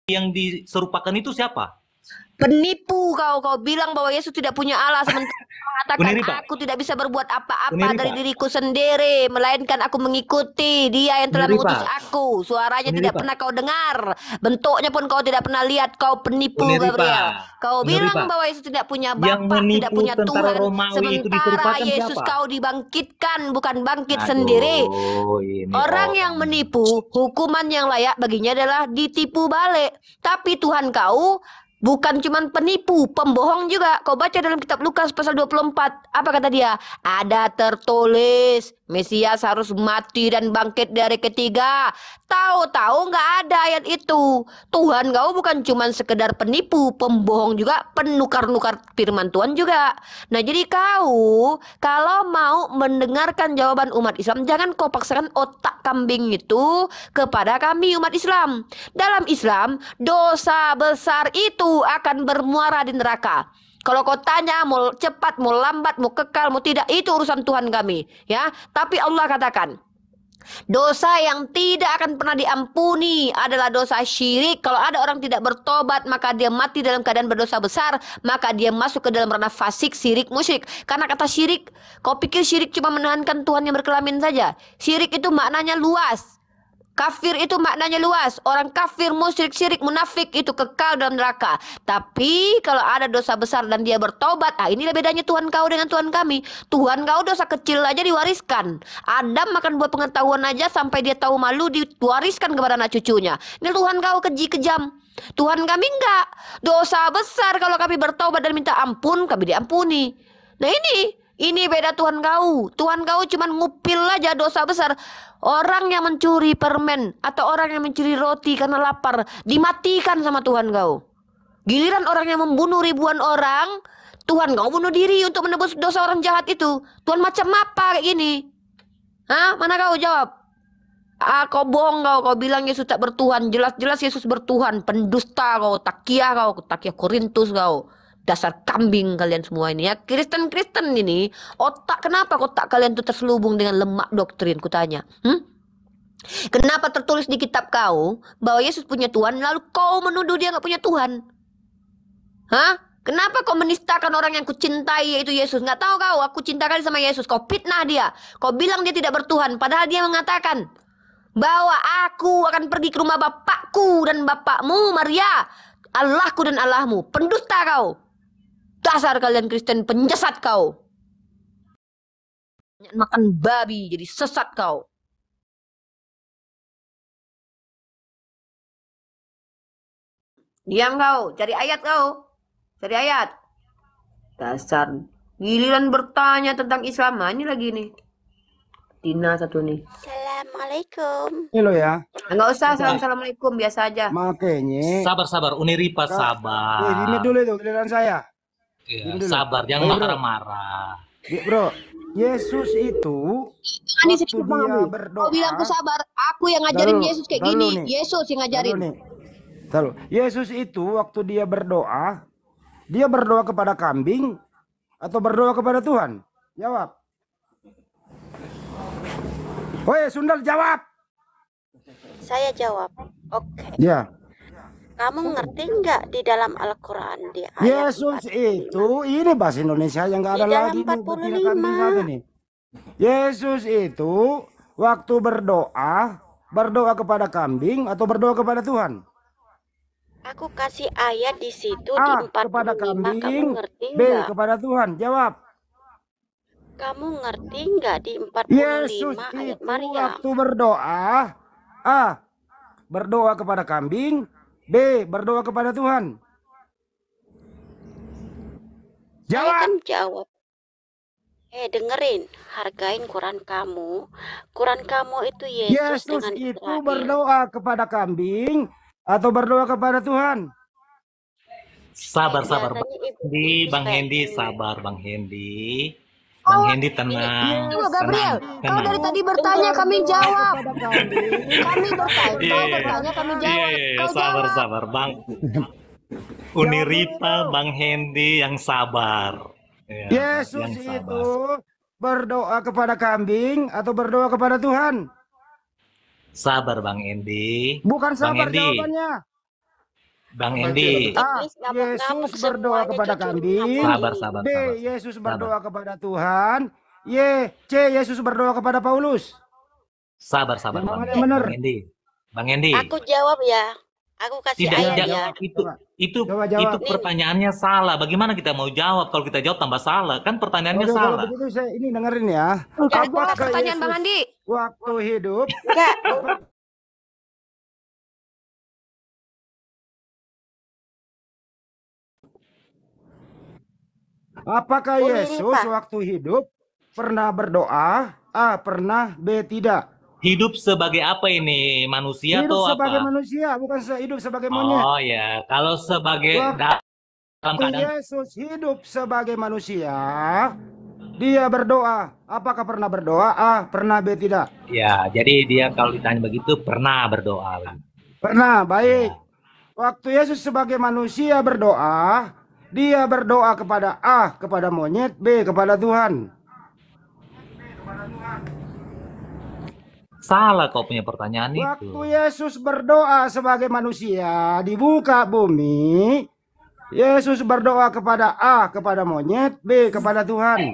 yang diserupakan itu siapa? Penipu kau bilang bahwa Yesus tidak punya Allah, sementara mengatakan Uniripa, aku tidak bisa berbuat apa-apa dari Uniripa, diriku sendiri, melainkan aku mengikuti Dia yang telah mengutus Uniripa, aku. Suaranya tidak Uniripa, pernah kau dengar, bentuknya pun kau tidak pernah lihat. Kau penipu, Uniripa, Gabriel. Kau Uniripa. bilang bahwa Yesus tidak punya Yang Bapa, tidak menipu punya tentara Tuhan, Romawi itu sementara diserupakan Yesus siapa? kau dibangkitkan, bukan bangkit sendiri. Aduh, ini Orang yang orang. menipu, hukuman yang layak baginya adalah ditipu balik. Tapi Tuhan kau bukan cuman penipu, pembohong juga. Kau baca dalam kitab Lukas pasal 24. Apa kata dia? Ada tertulis, Mesias harus mati dan bangkit dari ketiga. Tahu-tahu nggak ada ayat itu. Tuhan kau bukan cuman sekedar penipu, pembohong juga, penukar-nukar firman Tuhan juga. Nah, jadi kau kalau mau mendengarkan jawaban umat Islam, jangan kau paksakan otak kambing itu kepada kami umat Islam. Dalam Islam, dosa besar itu akan bermuara di neraka. Kalau kau tanya mau cepat, mau lambat, mau kekal, mau tidak, itu urusan Tuhan kami, ya. Tapi Allah katakan, dosa yang tidak akan pernah diampuni adalah dosa syirik. Kalau ada orang tidak bertobat, maka dia mati dalam keadaan berdosa besar, maka dia masuk ke dalam ranah fasik, syirik, musyrik. Karena kata syirik, kau pikir syirik cuma menahankan Tuhan yang berkelamin saja? Syirik itu maknanya luas. Kafir itu maknanya luas. Orang kafir, musyrik, syirik, munafik itu kekal dalam neraka. Tapi kalau ada dosa besar dan dia bertobat, inilah bedanya Tuhan kau dengan Tuhan kami. Tuhan kau dosa kecil aja diwariskan. Adam makan buah pengetahuan aja sampai dia tahu malu diwariskan kepada anak cucunya. Ini Tuhan kau keji kejam. Tuhan kami enggak. Dosa besar kalau kami bertobat dan minta ampun, kami diampuni. Nah ini beda Tuhan kau. Tuhan kau cuma ngupil aja dosa besar. Orang yang mencuri permen atau orang yang mencuri roti karena lapar dimatikan sama Tuhan kau. Giliran orang yang membunuh ribuan orang, Tuhan kau bunuh diri untuk menebus dosa orang jahat itu. Tuhan macam apa kayak gini? Hah? Mana kau jawab? Kau bohong kau bilang Yesus tak bertuhan. Jelas-jelas Yesus bertuhan. Pendusta kau, takiah Korintus kau. Dasar kambing kalian semua ini ya. Kristen-Kristen ini, kenapa otak kalian tuh terselubung dengan lemak doktrin, kutanya. Kenapa tertulis di kitab kau bahwa Yesus punya Tuhan, lalu kau menuduh dia nggak punya Tuhan? Hah? Kenapa kau menistakan orang yang kucintai yaitu Yesus? Nggak tahu kau, aku cinta kali sama Yesus. Kau fitnah dia. Kau bilang dia tidak bertuhan, padahal dia mengatakan bahwa aku akan pergi ke rumah bapakku dan bapakmu, Maria, Allahku dan Allahmu. Pendusta kau. Dasar kalian Kristen penyesat kau. Makan babi jadi sesat kau. Diam kau, cari ayat kau. Cari ayat. Dasar giliran bertanya tentang Islam. Ini lagi nih. Tina satu nih. Assalamualaikum. Ini lo ya. Enggak usah, assalamualaikum, biasa aja. Makanya. Sabar, Uniripa, sabar. Ini dulu itu giliran saya. Iya, sabar, jangan marah-marah. Bro, Yesus itu waktu dia berdoa. Kau bilang aku sabar, aku yang ngajarin Yesus kayak gini. Yesus yang ngajarin. Yesus itu waktu dia berdoa kepada kambing atau berdoa kepada Tuhan? Jawab. Woi, Sundal jawab. Saya jawab. Oke. Ya. Kamu ngerti nggak di dalam Al-Quran di ayat Yesus 40? itu ini bahasa Indonesia yang nggak ada Di lagi dalam nih, kambing satu nih. Yesus itu waktu berdoa kepada kambing atau berdoa kepada Tuhan? Aku kasih ayat di situ di A. 45. Kepada kambing. Kamu ngerti B. nggak? Kepada Tuhan. Jawab. Kamu ngerti nggak di 45 Yesus ayat itu Maryam? waktu berdoa, A. Berdoa kepada kambing, B. Berdoa kepada Tuhan. Saya Jawab. kan jawab. Dengerin, hargain Quran kamu. Quran kamu itu Yesus dengan itu Israel. berdoa kepada kambing atau berdoa kepada Tuhan? Sabar, Bang Hendi, sabar, Bang Hendi. Bang Hendi tenang. Gabriel, kau dari tadi bertanya kami jawab. Kami bertanya kami jawab. Iya, sabar, Bang. Uniripa, Bang Hendi yang sabar. Ya, Yesus itu berdoa kepada kambing atau berdoa kepada Tuhan? Sabar, Bang Hendi. Bukan sabar Bang Hendi. jawabannya. Bang Endi. A. Iblis ngamuk-ngamuk Yesus berdoa semuanya kepada cucu kambing. Sabar, ini. sabar, B. sabar. Yesus Sabar. berdoa kepada Tuhan. C. Yesus berdoa kepada Paulus. Sabar, sabar, Yang Bang. mana yang benar? Bang Endi. Bang Endi. Aku jawab ya. Aku kasih Tidak, ayat ya. jawab itu. Coba. Itu Jawab. itu pertanyaannya salah. Bagaimana kita mau jawab? Kalau kita jawab tambah salah. Kan pertanyaannya Oke, kalau salah. begitu saya ini dengerin ya. Engkau Apakah jawab pertanyaan Bang Yesus Andi. waktu hidup Enggak. Apakah Boleh, Yesus Pak. waktu hidup pernah berdoa? A. Pernah. B. Tidak. Hidup sebagai apa ini? Manusia Hidup atau sebagai apa? manusia, bukan hidup sebagai monyet. Oh ya, kalau sebagai dalam Waktu keadaan Yesus hidup sebagai manusia, dia berdoa. Apakah pernah berdoa? A. Pernah. B. Tidak. ya, jadi dia kalau ditanya begitu pernah berdoa. Pernah. Baik. Waktu Yesus sebagai manusia berdoa, dia berdoa kepada A. Kepada monyet. B. Kepada Tuhan. Salah kau punya pertanyaan Waktu itu. Yesus berdoa sebagai manusia di muka bumi, Yesus berdoa kepada A. Kepada monyet. B. Kepada Tuhan.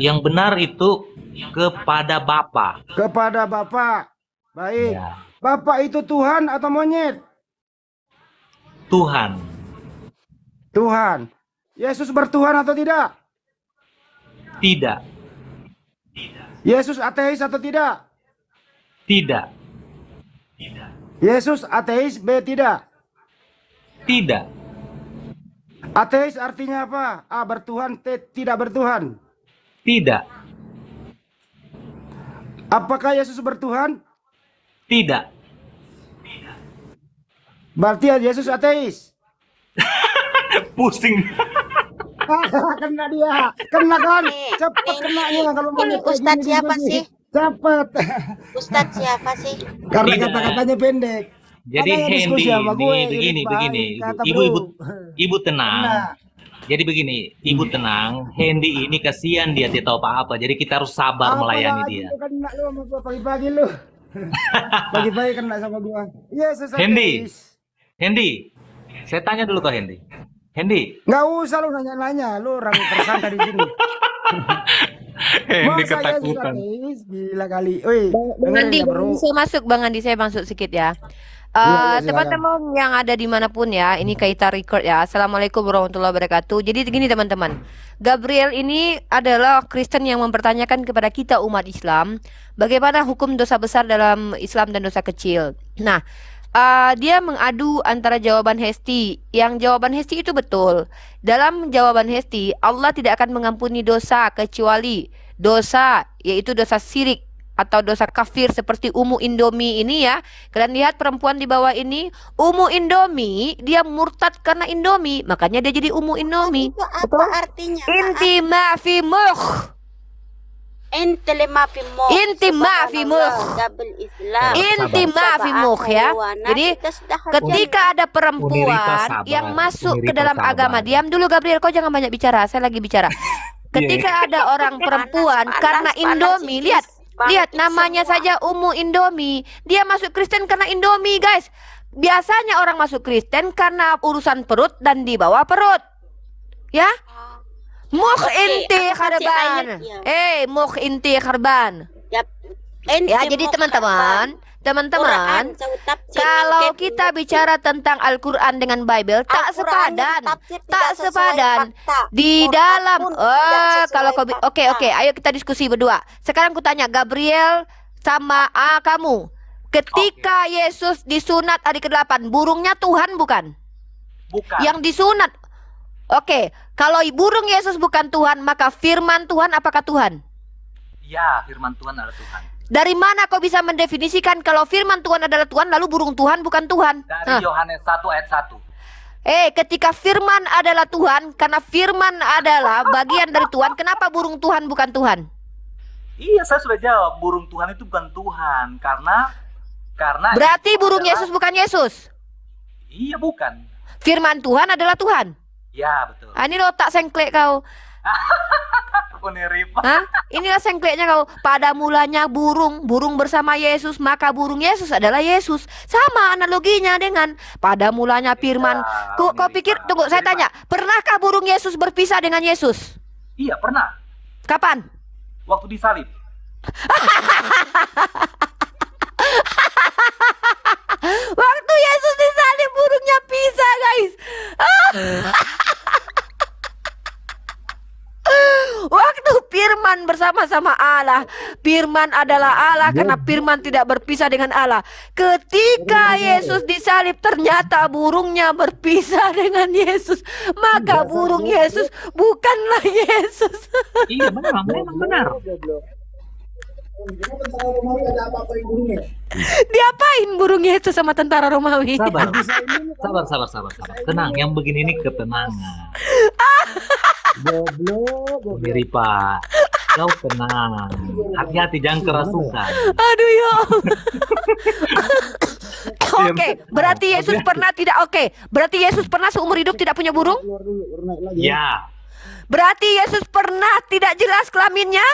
Yang benar itu kepada Bapa. Kepada Bapa. Baik. Ya, Bapa itu Tuhan atau monyet? Tuhan. Tuhan. Yesus bertuhan atau tidak? Tidak. Yesus ateis atau tidak? Tidak. Yesus ateis. B. Tidak. Tidak. Ateis artinya apa? A. Bertuhan. Tidak bertuhan. Tidak. Apakah Yesus bertuhan? Tidak. Berarti Yesus ateis. Pusing. Kena dia. Kena kan? Nih, Cepat nih, kenanya kalau ini monyet kayak Ustadz gini siapa diikuti. sih? Cepat. Ustadz siapa sih? Karena Tidak. kata-katanya pendek. Jadi Makanya diskusi Hendy, sama gue, begini, irit begini. banget, kata Ibu, bro. ibu tenang. Kena. Jadi begini, ibu tenang. Hendy ini kasihan dia tidak tahu apa-apa. Jadi kita harus sabar melayani Apalagi dia. lu kena lu sama gua pagi-pagi lu. Pagi-pagi kena sama gua. Yesus Hendy. ateis. Hendy, saya tanya dulu ke Hendy. Hendy, Nggak usah lu nanya-nanya, lu orang tersangka di sini. Hendy Masa Yesus ketakutan. ateis? Gila kali. Oi, Bang dengerin Andi, ya, bro. saya masuk Bang Andi, saya masuk sedikit ya. Iya, silakan. Teman-teman yang ada dimanapun ya, ini kita record ya. Assalamualaikum warahmatullahi wabarakatuh. Jadi gini teman-teman, Gabriel ini adalah Kristen yang mempertanyakan kepada kita umat Islam bagaimana hukum dosa besar dalam Islam dan dosa kecil. Nah, dia mengadu antara jawaban Hesti. Yang jawaban Hesti itu betul. Dalam jawaban Hesti, Allah tidak akan mengampuni dosa kecuali dosa, yaitu dosa syirik atau dosa kafir seperti Umu Indomie ini ya. Kalian lihat perempuan di bawah ini, Umu Indomie, dia murtad karena Indomie, makanya dia jadi Umu Indomie. Itu apa Betul? artinya? Inti maafi mukh. Ente lema fi mukh. Inti ma fi mukh. Double Islam. Inti maafi mukh ya. Jadi ketika ada Unirita perempuan sabar, yang masuk ke Unirita dalam sabar. agama, diam dulu Gabriel, kau jangan banyak bicara, saya lagi bicara. Ketika ada orang perempuan karena Indomie, lihat namanya saja Umu Indomie, dia masuk Kristen karena Indomie guys. Biasanya orang masuk Kristen karena urusan perut dan di bawah perut, ya. Mukh Oke, inti aku kasih kharban, ayatnya. mukh inti kharban. Ya, jadi teman-teman, kalau kita bicara tentang Al-Quran dengan Bible tak sepadan, di dalam kalau kau oke, ayo kita diskusi berdua. Sekarang ku tanya Gabriel sama kamu, ketika Yesus disunat hari ke-8, burungnya Tuhan bukan? Bukan. Yang disunat. Oke, kalau burung Yesus bukan Tuhan, maka firman Tuhan apakah Tuhan? Ya, firman Tuhan adalah Tuhan. Dari mana kau bisa mendefinisikan kalau firman Tuhan adalah Tuhan, lalu burung Tuhan bukan Tuhan? Dari Yohanes 1 ayat 1. Ketika firman adalah Tuhan, karena firman adalah bagian dari Tuhan, kenapa burung Tuhan bukan Tuhan? Iya, saya sudah jawab. Burung Tuhan itu bukan Tuhan karena Berarti itu burung adalah- Yesus bukan Yesus. Iya, bukan. Firman Tuhan adalah Tuhan. Ya, betul. Ini otak sengklek kau. Hah? Inilah sengkletnya kau. Pada mulanya burung, burung bersama Yesus, maka burung Yesus adalah Yesus. Sama analoginya dengan pada mulanya firman. Kau pikir, tunggu saya tanya, pernahkah burung Yesus berpisah dengan Yesus? Iya, pernah. Kapan? Waktu disalib. Waktu Yesus disalib burungnya pisah, guys. Waktu firman bersama-sama Allah, firman adalah Allah karena firman tidak berpisah dengan Allah. Ketika Yesus disalib ternyata burungnya berpisah dengan Yesus, maka burung Yesus bukanlah Yesus. Iya memang benar. Diapain burung Yesus sama tentara Romawi? Sabar. Tenang, yang begini ini ketenangan. Sendiri Pak, kau tenang. Hati-hati, jangan kerasukan. Aduh ya. Oke, berarti Yesus pernah tidak oke. Berarti Yesus pernah seumur hidup tidak punya burung? Ya. Berarti Yesus pernah tidak jelas kelaminnya?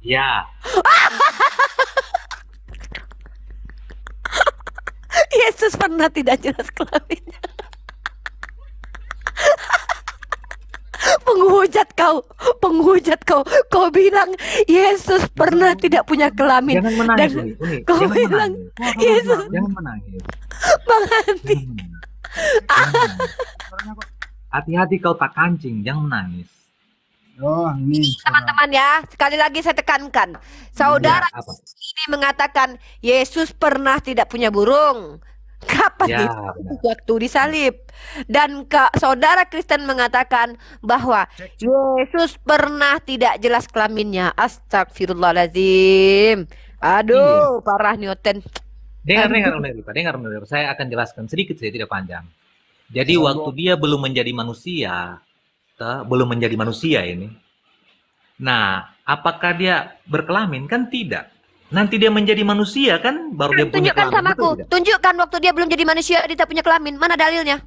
Ya. Yesus pernah tidak jelas kelaminnya. Penghujat kau. Kau bilang Yesus pernah tidak punya kelamin. Jangan menangis, Dan kau bilang Yesus. Jangan menangis. Bang Andi. Hati-hati kau tak kancing, jangan menangis. Oh, ini. Teman-teman ya, sekali lagi saya tekankan. Saudara Ya, apa? ini mengatakan Yesus pernah tidak punya burung. Kapan Ya, itu? Waktu disalib. Dan saudara Kristen mengatakan bahwa Yesus pernah tidak jelas kelaminnya. Astagfirullahaladzim. Aduh, parah nyoten. Dengar, Pak. Saya akan jelaskan sedikit, saya tidak panjang. Jadi waktu dia belum menjadi manusia ini. Nah, apakah dia berkelamin? Kan tidak. Nanti dia menjadi manusia kan, baru dia punya Tunjukkan kelamin. sama aku. Betul tidak? Tunjukkan waktu dia belum jadi manusia dia tidak punya kelamin. Mana dalilnya?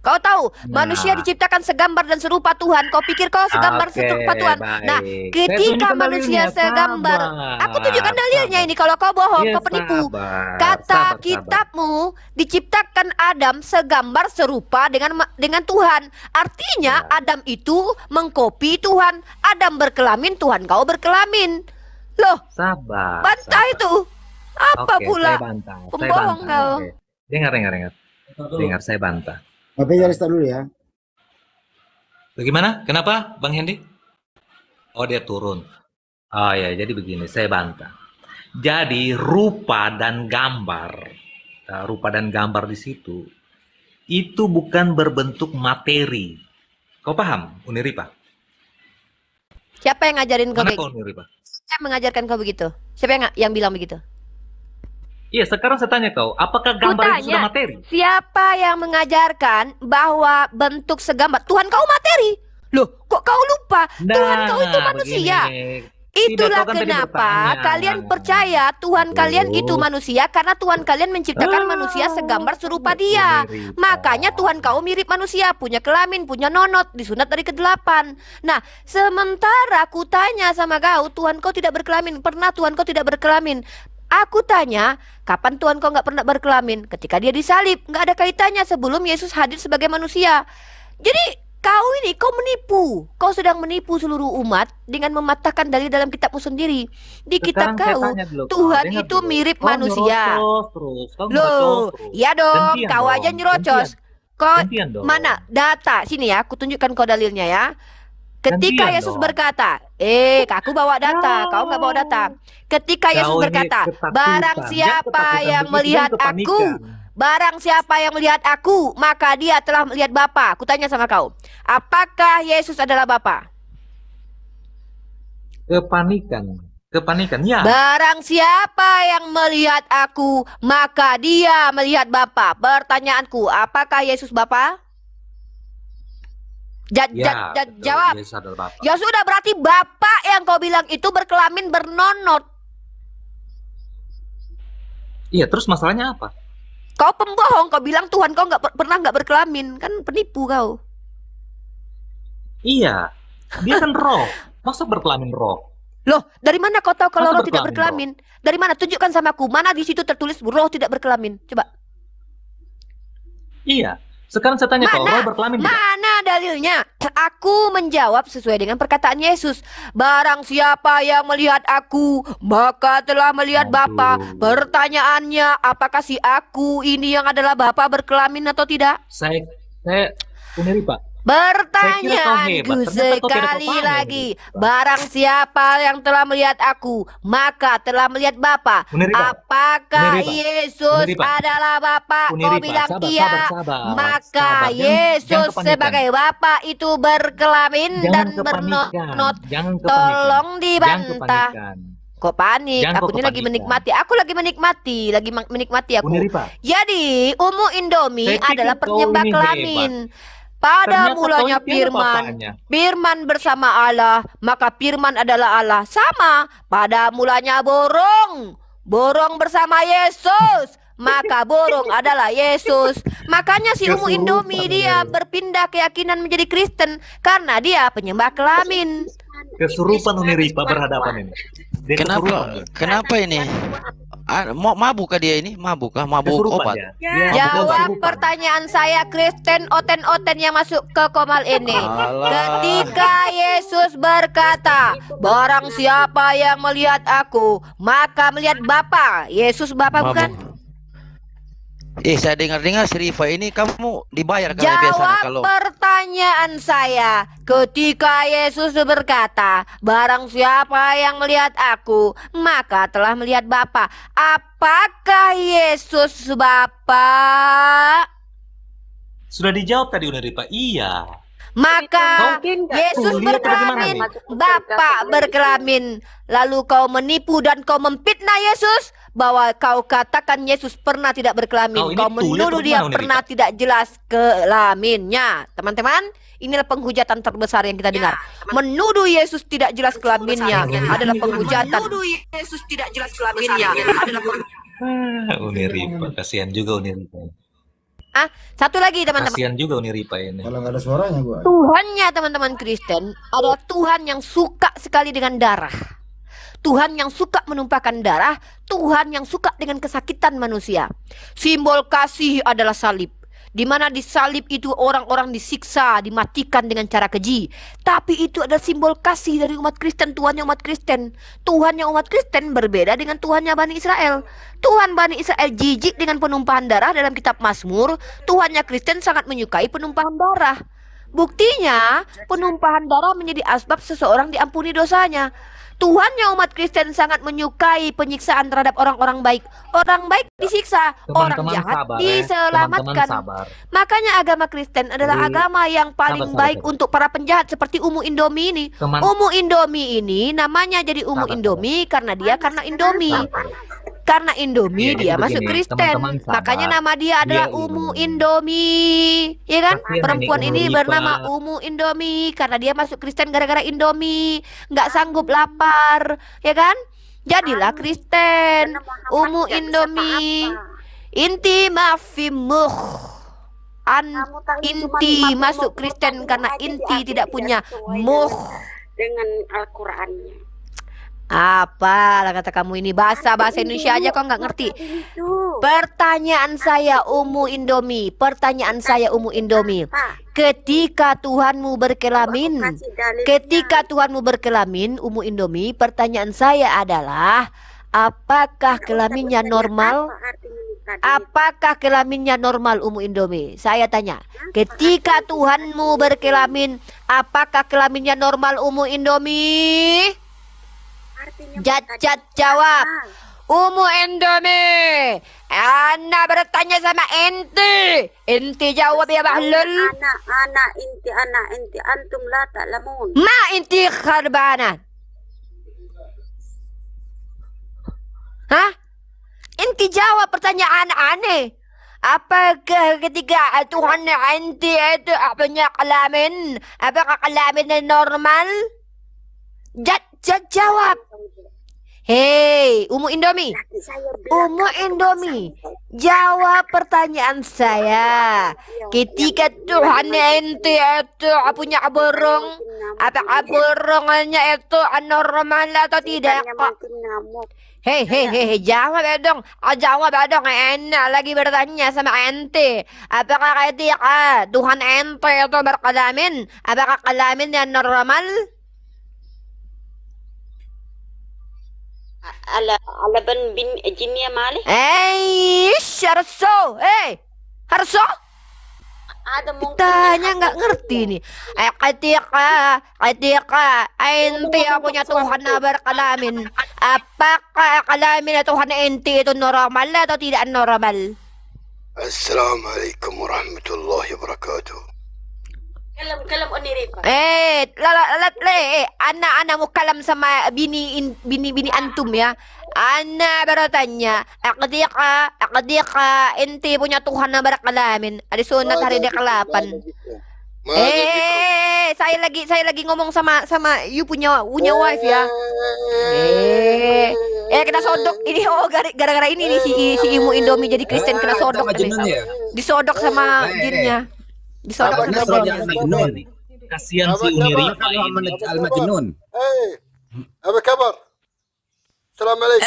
Kau tahu, Nah. manusia diciptakan segambar dan serupa Tuhan. Kau pikir kau segambar Oke, serupa Tuhan? baik. Nah, Saya ketika tunjukkan manusia dalilnya, segambar, sabar, aku tunjukkan dalilnya ini. Kalau kau bohong, Iya, kau penipu. sabar, Kata sabar. kitabmu, diciptakan Adam segambar serupa dengan Tuhan. Artinya Ya. Adam itu mengkopi Tuhan. Adam berkelamin, Tuhan kau berkelamin. Loh, Sabar. bantah sabar. itu. Apa Oke, pula? saya bantah. Pembohong kau. Oke. Dengar, saya bantah. Tapi garis tak dulu ya. Bagaimana? Kenapa, Bang Hendy? Oh, dia turun. Oh ya, jadi begini, saya bantah. Jadi rupa dan gambar di situ itu bukan berbentuk materi. Kau paham, Uniripa? Siapa yang ngajarin kau Mana begitu? kau, Uniripa? Siapa yang mengajarkan kau begitu? Siapa yang bilang begitu? Iya, sekarang saya tanya kau, apakah gambar itu tanya. sudah materi? Siapa yang mengajarkan bahwa bentuk segambar Tuhan kau materi? Loh, kok kau lupa? Tuhan kau itu manusia. begini. Itulah Tidak, kau kan tadi kenapa bertanya. kalian percaya Tuhan kalian itu manusia karena Tuhan kalian menciptakan manusia segambar serupa Dia. Uniripa. Makanya Tuhan kau mirip manusia, punya kelamin, punya nonot, disunat dari ke-8. Nah, sementara aku tanya sama kau, Tuhan kau tidak berkelamin. Pernah Tuhan kau tidak berkelamin? Aku tanya, kapan Tuhan kau nggak pernah berkelamin? Ketika dia disalib, nggak ada kaitannya sebelum Yesus hadir sebagai manusia. Jadi kau menipu. Kau sedang menipu seluruh umat dengan mematahkan dalil dalam kitabmu sendiri. Di kitab Sekarang saya kau, tanya dulu, kau. Tuhan Dengar itu dulu. mirip Kau manusia. nyerocos terus. Kau Loh, nyerocos terus. ya dong, Gantian kau dong, aja nyerocos. Kau Gantian dong. mana data? Sini ya, aku tunjukkan kau dalilnya ya. Ketika Gantian Yesus dong. berkata, aku bawa data, kau nggak bawa data. Ketika Yesus Kau ini berkata, ketakutan. barang Dia siapa ketakutan yang begitu, melihat dia aku, kepanikan. barang siapa yang melihat aku, maka dia telah melihat Bapa. Aku tanya sama kau, apakah Yesus adalah Bapa? Kepanikan, ya. Barang siapa yang melihat aku, maka dia melihat Bapa. Pertanyaanku, apakah Yesus Bapa? betul, Jawab. Yesus adalah Bapa. Ya sudah, berarti Bapak yang kau bilang itu berkelamin bernonot. Iya, terus masalahnya apa? Kau pembohong, kau bilang Tuhan kau pernah nggak berkelamin. Kan penipu kau. Iya, dia kan roh. Masa berkelamin roh? Loh, dari mana kau tahu kalau Masa roh tidak berkelamin, berkelamin? Dari mana? Tunjukkan sama aku. Mana di situ tertulis roh tidak berkelamin? Coba. Iya. Sekarang saya tanya kau, Mana? roh berkelamin tidak? Mana dalilnya? Aku menjawab sesuai dengan perkataan Yesus. Barang siapa yang melihat aku, maka telah melihat Bapa. Aduh. Pertanyaannya, apakah si aku ini yang adalah Bapa berkelamin atau tidak? Saya Uni Ripa. Pertanyaanku Ternyata kau tidak sekali paham, lagi, Uni Ripa. barang siapa yang telah melihat aku, maka telah melihat Bapa. Uni Ripa. Apakah Uni Ripa. Yesus Uni Ripa. adalah Bapa? Uni Kau Ripa, bilang sabar, iya. sabar. Maka Jangan Yesus kepanikan. sebagai Bapa itu berkelamin Jangan dan kepanikan. bernot. Jangan kepanikan. Tolong Jangan dibantah. kepanikan. Kok panik? Jangan Aku kau ini lagi kepanikan. menikmati. Aku lagi menikmati aku. Uni Ripa. Jadi, Umu Indomie Saya pikir adalah kau penyembah ini kelamin. Pada Ternyata mulanya kau ini Firman, bapaknya. Firman bersama Allah, maka Firman adalah Allah. Sama, pada mulanya Borong, Borong bersama Yesus, maka Borong adalah Yesus. Makanya si Umu Indomie dia berpindah keyakinan menjadi Kristen karena dia penyembah kelamin. Kesurupan Uni Ripa berhadapan ini. Dia kesurupan. Kenapa ini? Mau mabuk kah dia ini? Mabuk kah? Mabuk Kesurupan obat? dia. Dia Jawab kesurupan. pertanyaan saya, Kristen oten-oten yang masuk ke komal ini. Alah. Ketika Yesus berkata, barang siapa yang melihat aku, maka melihat Bapa. Yesus Bapa bukan? Mabuk. Saya dengar-dengar si Rifa ini kamu dibayar kali biasanya Jawab kalau pertanyaan saya. Ketika Yesus berkata, barang siapa yang melihat aku, maka telah melihat Bapa. Apakah Yesus Bapa? Sudah dijawab tadi Uni Ripa. Iya. Maka Mungkin nggak Yesus tuh, lihat berkelamin, bagaimana Bapa berkelamin. Lalu kau menipu dan kau memfitnah Yesus bahwa kau katakan Yesus pernah tidak berkelamin. Kau ini Kau tulis menuduh atau dia gimana, Uni pernah tidak jelas kelaminnya. Teman-teman, inilah penghujatan terbesar yang kita dengar. Menuduh Yesus tidak jelas kelaminnya adalah penghujatan. Menuduh Yesus tidak jelas kelaminnya adalah Uni Ripa, kasihan juga Uni Ripa. Satu lagi teman-teman. Kasihan juga Uni Ripa ini. Kalau nggak ada suaranya gua. Tuhannya teman-teman Kristen adalah Tuhan yang suka sekali dengan darah. Tuhan yang suka menumpahkan darah, Tuhan yang suka dengan kesakitan manusia. Simbol kasih adalah salib. Di mana di salib itu orang-orang disiksa, dimatikan dengan cara keji. Tapi itu adalah simbol kasih dari umat Kristen, Tuhannya umat Kristen. Tuhannya umat Kristen berbeda dengan Tuhannya Bani Israel. Tuhan Bani Israel jijik dengan penumpahan darah dalam kitab Mazmur. Tuhannya Kristen sangat menyukai penumpahan darah. Buktinya, penumpahan darah menjadi asbab seseorang diampuni dosanya. Tuhannya umat Kristen sangat menyukai penyiksaan terhadap orang-orang baik. Orang baik disiksa, orang Teman-teman jahat sabar, diselamatkan. Teman-teman sabar. Makanya agama Kristen adalah Jadi, agama yang paling sabar, baik sabar. untuk para penjahat seperti Umu Indomie ini. Teman- Umu Indomie ini namanya jadi Umu Sabar, Indomie karena dia karena Indomie. Karena Indomie Iya, dia jadi masuk begini, Kristen. teman-teman sabar. Makanya nama dia adalah Dia Umu ini. Indomie. Ya kan? Kasihan Perempuan ini ini Umu bernama Ripa. Umu Indomie karena dia masuk Kristen gara-gara Indomie. Nggak sanggup lapar, ya kan? Jadilah Kristen. Umu Indomie. Inti mafimuh. Inti masuk Kristen karena inti tidak punya muh. dengan Al-Qur'annya. Apa lah kata kamu ini bahasa Indonesia aja kok nggak ngerti. Pertanyaan saya Umu Indomie, pertanyaan saya Umu Indomie. Ketika Tuhanmu berkelamin, ketika Tuhanmu berkelamin, Umu Indomie, pertanyaan saya adalah apakah kelaminnya normal? Apakah kelaminnya normal Umu Indomie? Saya tanya, ketika Tuhanmu berkelamin, apakah kelaminnya normal Umu Indomie? Jajat jawab. Umu Indomie, Ana bertanya sama ente. Ente jawab ya bahlul. Anak inti antum la ta'lamun. Ma inti kharbanan. Hah? Inti jawab pertanyaan aneh. Apakah ketika Tuhan inti itu punya kelamin? Apakah kelaminnya normal? Jawab. Hei, Umu Indomie. Laki saya bilang Umu Indomie, jawab pertanyaan saya. Ketika Tuhan ente itu punya burung, apakah burungnya itu anormal atau tidak? bukannya makin ngamuk. Hei, jawab ya dong. Jawab ya dong. Enak lagi bertanya sama ente. Apakah ketika Tuhan ente itu berkelamin, apakah kelaminnya normal? على بن جنية مالي Harso. Harso? هذا ممكن Tanya nggak ngerti nih. Ketika ente punya Tuhan berkelamin, apakah kelamin Tuhan ente itu normal atau tidak normal? Assalamualaikum warahmatullahi wabarakatuh. كلم أنيريفا Anak mau kalam sama bini antum ya. Ana bertanya, ketika ente punya Tuhan berkelamin, ada sunat hari ke-8. Saya lagi ngomong sama you punya wife ya. Kena sodok ini gara-gara ini nih si Imu Indomie jadi Kristen kena sodok nih. Disodok sama jinnya. Disodok sama jinnya. Kasihan si Unirifa ini. المجنون أبا كبر السلام عليكم.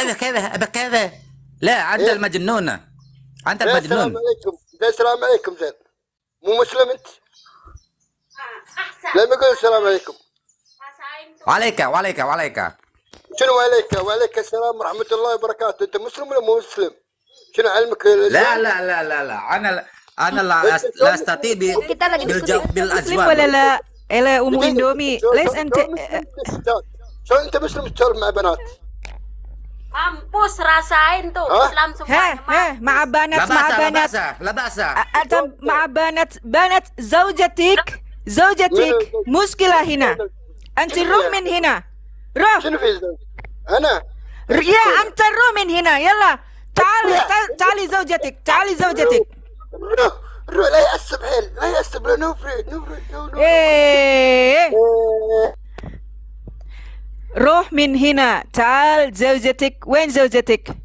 أبا كذا لا أنت المجنون أنت المجنون. السلام عليكم زين. السلام عليكم زين. مو مسلم أنت؟ لما يقول السلام عليكم. وعليك شنو عليك؟ وعليك السلام ورحمة الله وبركاته. أنت مسلم ولا مو مسلم؟ شنو علمك؟ لا أنا لا أستطيع Kita lagi diskusi مسلم بالأجواب. ولا لا؟ إلا أم إندومي ليش أنت شلون أنت مسلم تسولف مع بنات؟ Mampus rasain tuh Hah? Islam semua. مع بنات لا بأس أنت مع بنات زوجتك مشكلة هنا. أنت روح من هنا روح شنو في زوج؟ أنا يا أنت روح من هنا يلا تعالي زوجتك روح لا يأسب حيل لا يأسب لا نفرد إيه روح من هنا تعال زوجتك. وين زوجتك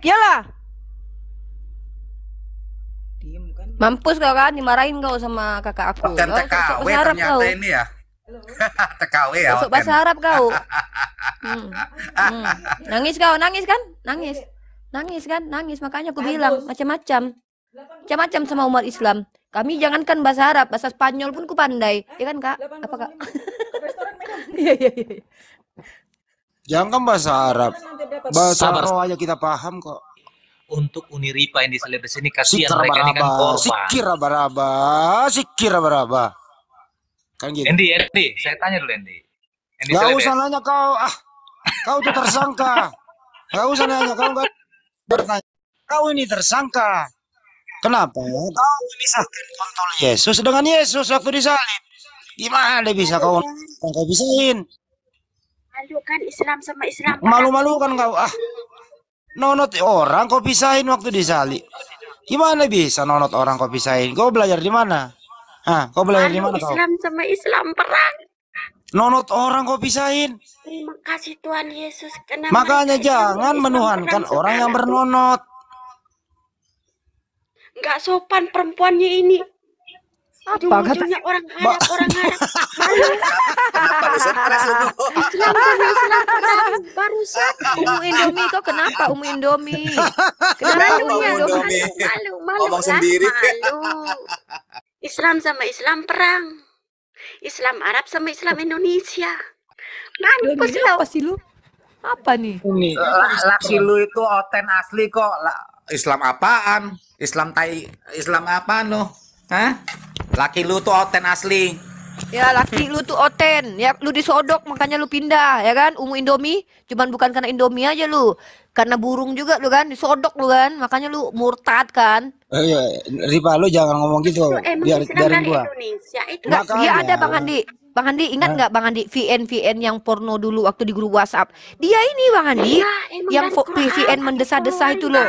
يلا. Mampus kau kan, dimarahin kau sama kakak aku. Bukan Kau sok TKW bahasa Arab ternyata kau. ini ya. TKW ya. Sok bahasa Arab kau. Nangis kau, nangis kan? Nangis. Makanya aku bilang macam-macam sama umat Islam. Kami jangankan bahasa Arab, bahasa Spanyol pun ku pandai. Ya kan, Kak? Apa, Kak? Iya. Jangan bahasa Arab. Bahasa Sabar. roh aja kita paham kok. Untuk Unirifa yang disalib di sini kasihan Sikir mereka ini kan korban. sikir raba-raba. Kan gitu. Endi, saya tanya dulu Endi. Endi Gak Celebes. usah nanya kau. Kau tuh tersangka. Gak usah nanya kau nggak bertanya. Kau ini tersangka. Kenapa? Kau memisahkan kontol Yesus dengan Yesus waktu disalib. Gimana bisa kau pisahin? Lalu kan Islam sama Islam. Malu-malu kan kau. Nonot orang kau pisahin waktu disalib. Gimana bisa nonot orang kau pisahin? Kau belajar di mana? Kau belajar di mana kau? Islam sama Islam perang. Nonot orang kau pisahin. Terima kasih Tuhan Yesus. Kenapa Makanya mereka jangan Islam menuhankan perang orang yang sekarang? bernonot. Nggak sopan perempuannya ini. Apa kata? Ujung-ujungnya orang Arab. Malu. Islam sama Islam perang. Barusan. Umu Indomie kok kenapa Umu Indomie? Kenapa Umu Indomie? Malu Ngomong lah, sendiri. malu. Islam sama Islam perang. Islam Arab sama Islam Indonesia. Mampus Ini lo. apa sih lu? Apa nih? Ini Laki lu itu oten asli kok. Islam apaan? Islam apaan lo? Hah? Laki lu tuh oten asli. Ya laki lu tuh oten. Ya lu disodok makanya lu pindah ya kan? Umu Indomie. Cuman bukan karena Indomie aja lu. Karena burung juga lu kan. Disodok lu kan. Makanya lu murtad kan. Rifa lu jangan ngomong gitu. Emang Islam Biarin dari gua. Indonesia itu. Enggak, dia Makanya. ada Bang Andi. Bang Andi ingat nggak Bang Andi VN yang porno dulu waktu di grup WhatsApp? Dia ini Bang Andi Iya, emang yang dari Quran, VN mendesah-desah itu loh.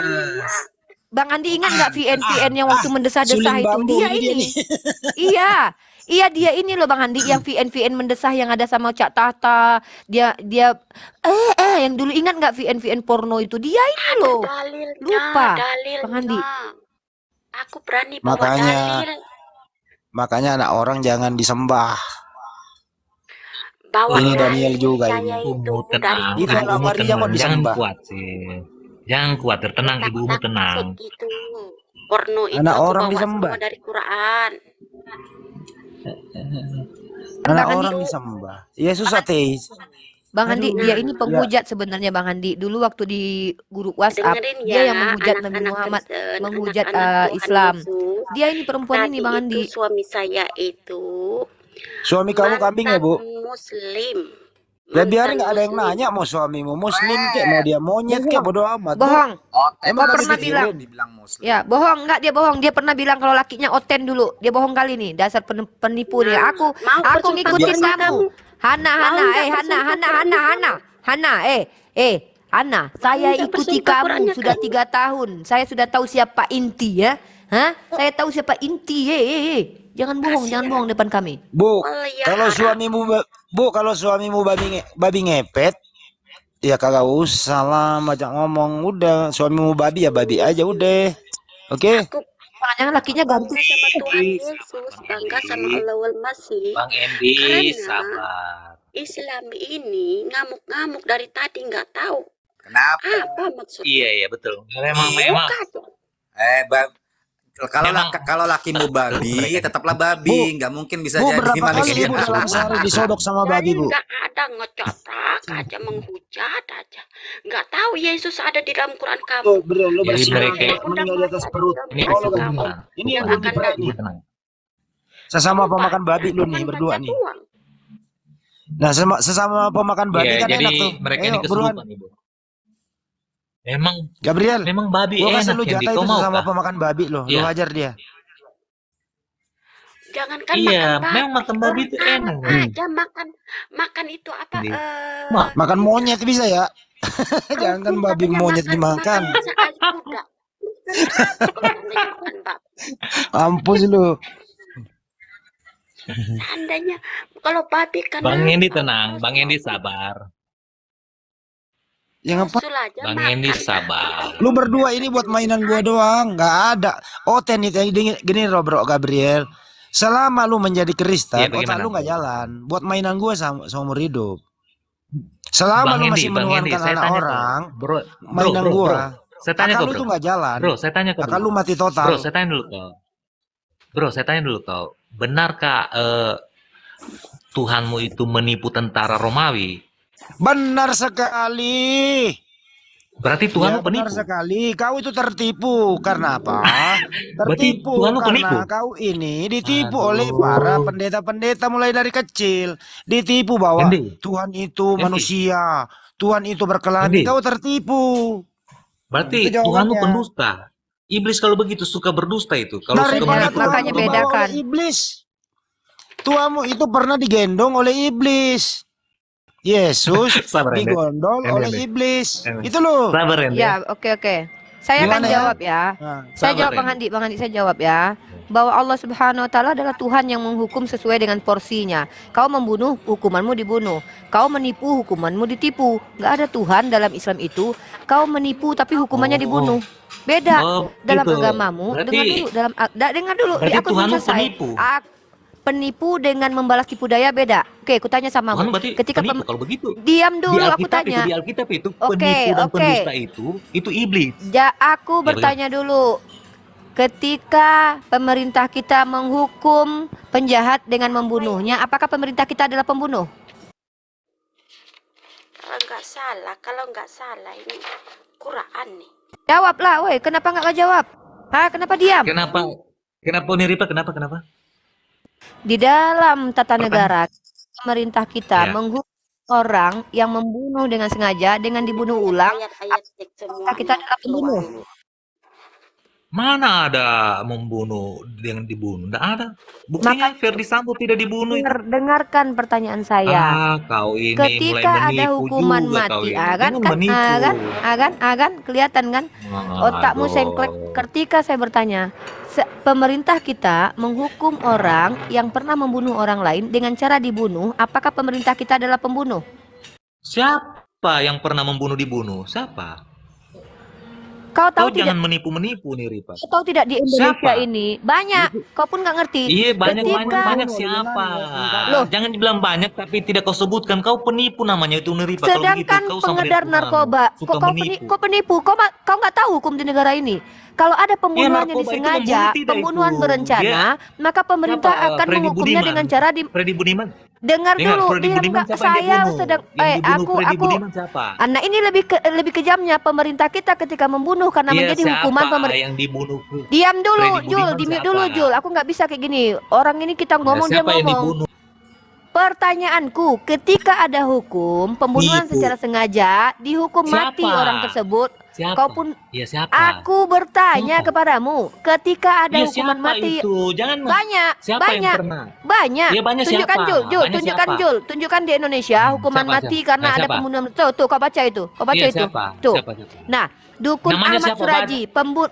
Bang Andi ingat nggak VN yang waktu mendesah-desah Suling itu? bambu Dia ini dia ini. nih. Iya, Iya dia ini loh Bang Handi yang VN mendesah yang ada sama Cak Tata. Dia yang dulu ingat nggak VN porno itu dia ini loh. Dalilnya, Lupa Bang dalilnya. Handi. Aku berani bawa Makanya dalil. makanya anak orang jangan disembah. Bawa Ini dalil Daniel juga saya ini. itu Ibumu dari tenang, Itu Quran. anak ibumu Maria kok tenang, jangan disembah. kuat sih. Jangan khawatir, tenang, ibumu tenang. Itu porno itu Anak aku orang bawa disembah. semua dari Quran. Anak Bang Handi, orang disembah. Yesus ateis. Bang Handi, Aduh, dia ini ya. penghujat sebenarnya Bang Handi. Dulu waktu di grup WhatsApp, Dengerin dia ya, yang menghujat Nabi anak-anak Muhammad, Kristen, menghujat anak-anak Tuhan Islam. Yesus. Dia ini perempuan ini Tadi Bang itu Handi. suami saya itu Suami kamu kambing ya, Bu? Muslim. Ya biar Mantan nggak ada yang Muslim. nanya mau suamimu muslim kek, mau dia monyet kek, bodo amat. Bu. Bohong. Emang Kau kami pernah pikir bilang? dibilang muslim. Ya, bohong enggak dia bohong. Dia pernah bilang kalau lakinya Oten dulu. Dia bohong kali nih. Dasar penipu nih. Nah, Aku mau bersumpah ngikutin sama kamu. kamu. Hana, Mau Hana, nggak Hana, bersumpah Hana, Qurannya Hana, Hana, Hana, saya nggak ikuti bersumpah kamu Qurannya sudah kamu? 3 tahun. Saya sudah tahu siapa inti ya. Hah? Saya tahu siapa inti. Jangan bohong depan kami. Bu, Mulia kalau Arab. suamimu kalau suamimu babi ngepet, ya kagak usah lah macam ngomong. Udah, suamimu babi ya babi aja udah. Oke? Aku Jangan lakinya ganti. bangga sama Tuhan Yesus, bangga sama Allahul Masih. Bang Endi, Karena sabar. Islam ini ngamuk-ngamuk dari tadi nggak tahu Kenapa? apa maksudnya. Iya, betul. Memang Bukan. Kalau lakimu babi, tetaplah babi. Nggak mungkin bisa Bu, jadi berapa kali manusia. Ibu dalam sehari disodok sama babi, Bu? Nggak ada ngecotak aja, menghujat aja. Nggak tahu Yesus ada di dalam Quran kamu. Tuh, bro, lu Jadi bersinar mereka- kayak meninggal di atas perut. Ini Oh, lu risiko kan. bukan. Ini yang Yang belum akan diprek Ibu nih. tenang. Sesama pemakan babi lu nih berdua nih. Nah, sesama pemakan babi Iya, kan jadi enak tuh. mereka Ayo, ini buruan. kesurupan, Ibu. Memang Gabriel, babi gua kasih enak, lu Candy. jatah Kau itu mau sesama kah? pemakan babi lo. Lu Iya. hajar dia. Jangankan Iya, makan babi, memang makan babi itu orang enak. Arab aja makan itu apa? Di- Makan monyet bisa ya? Jangan kan babi monyet dimakan. Bisa aja udah. Makan babi. Ampun lu. Seandainya kalau babi kan Bang Endi tenang, Bang Endi sabar. Yang apa? usul aja Bang makan. Endi sabar. Lu berdua ini buat mainan gua doang, nggak ada. Oten itu gini loh bro Gabriel. Selama lu menjadi Kristen, Iya, bagaimana? otak lu nggak jalan. Buat mainan gua seumur hidup. Selama Bang lu Endi, masih Bang Endi, menuhankan saya anak tanya orang, kau. Bro, mainan bro. gua, Saya tanya akal kau, lu tuh bro. nggak jalan. Bro, saya tanya kau. Akal dulu. lu mati total. Bro, saya tanya dulu kau. Bro, saya tanya dulu kau. Benarkah Tuhanmu itu menipu tentara Romawi? Benar sekali. Berarti Ya, Tuhanmu benar penipu. sekali. Kau itu tertipu. Karena apa? Berarti Tertipu Tuhan lu karena penipu? kau ini ditipu Aduh. oleh para pendeta-pendeta mulai dari kecil. Ditipu bahwa Endi. Tuhan itu Endi. manusia. Tuhan itu berkelamin. Endi. Kau tertipu. Berarti Itu Tuhanmu jawabannya. pendusta. Iblis kalau begitu suka berdusta itu. Kalau suka Daripada menipu. Makanya Tuhanmu dibawa bedakan. oleh iblis. Tuhanmu itu pernah digendong oleh iblis. Yesus Sabar, Endi. digondol Endi, oleh Endi. iblis. Endi. Itu loh. Sabar, Endi. Ya, oke. Saya akan Gimana ya? jawab ya. Nah. Saya Sabar, jawab Bang Endi. Handi saya jawab ya. Bahwa Allah Subhanahu wa taala adalah Tuhan yang menghukum sesuai dengan porsinya. Kau membunuh, hukumanmu dibunuh. Kau menipu, hukumanmu ditipu. Nggak ada Tuhan dalam Islam itu. Kau menipu tapi hukumannya Oh. dibunuh. Beda Oh, dalam gitu. agamamu. Berarti- Dengar dulu. berarti Aku belum Tuhanmu selesai. penipu. Penipu dengan membalas tipu daya beda. Oke, aku tanya sama Tuhan kamu. berarti Ketika penipu kalau begitu. diam dulu aku Alkitab tanya. Di Alkitab itu Oke, penipu dan oke. pendusta itu iblis. Aku bertanya dulu. Ketika pemerintah kita menghukum penjahat dengan membunuhnya, apakah pemerintah kita adalah pembunuh? Kalau nggak salah ini Quran nih. Jawablah, woi. Kenapa nggak jawab? Kenapa diam? Kenapa? Kenapa Niripa? Kenapa? Di dalam tata negara, pemerintah kita Ya. menghukum orang yang membunuh dengan sengaja dengan dibunuh ulang. Ayat-ayat cek semua. Kita adalah pembunuh. Mana ada membunuh yang dibunuh? Nggak ada. Buktinya Ferdi Sambo tidak dibunuh itu. Dengarkan pertanyaan saya. Kau ini Ketika mulai ada menipu hukuman juga kau mati, ini. agan Jangan kan, menipu. agan, kelihatan kan? Otakmu Aduh. sengklek. Ketika saya bertanya, pemerintah kita menghukum orang yang pernah membunuh orang lain dengan cara dibunuh, apakah pemerintah kita adalah pembunuh? Siapa yang pernah membunuh dibunuh? Siapa? Kau tahu Kau tidak? jangan menipu-menipu nih, Ripa. Kau tahu tidak di Indonesia Siapa? ini banyak, kau pun nggak ngerti. Iya, banyak Ketika- siapa? Loh. Jangan dibilang banyak tapi tidak kau sebutkan. Kau penipu namanya itu Ripa. Kalau begitu Sedangkan kau sama pengedar dengan Tuhan. narkoba, Suka menipu. kau penipu, kau nggak tahu hukum di negara ini. Kalau ada pembunuhan yang narkoba itu disengaja, membunuh tidak pembunuhan itu. berencana, maka pemerintah Siapa? akan Freddy menghukumnya Budiman. dengan cara di Freddy Budiman. dengar dulu, Freddy diam Budiman nggak? siapa yang dia Saya bunuh? sedang, Yang dibunuh Freddy aku, Budiman siapa? anak ini lebih kejamnya pemerintah kita ketika membunuh karena Iya, menjadi siapa hukuman pemerintah. yang dibunuh? Diam dulu, Freddy Jul, Budiman di mute siapa? dulu, Jul. Aku nggak bisa kayak gini. Orang ini kita ngomong dia Siapa yang ngomong. dibunuh? Pertanyaanku, ketika ada hukum pembunuhan Nipu. secara sengaja, dihukum mati Siapa? orang tersebut, Siapa? kau pun Ya siapa? aku bertanya Siapa? kepadamu, ketika ada Ya hukuman siapa mati, itu? Jangan banyak, siapa banyak, yang pernah? banyak. Ya, banyak Tunjukkan siapa? Jul, Banyak tunjukkan siapa? Jul, tunjukkan di Indonesia hukuman Siapa, mati siapa? karena Nah, ada siapa? pembunuhan. Tuh, kau baca itu, kau baca Iya, itu. siapa? Tuh. Siapa? Nah, Dukun Namanya Ahmad siapa, Suraji,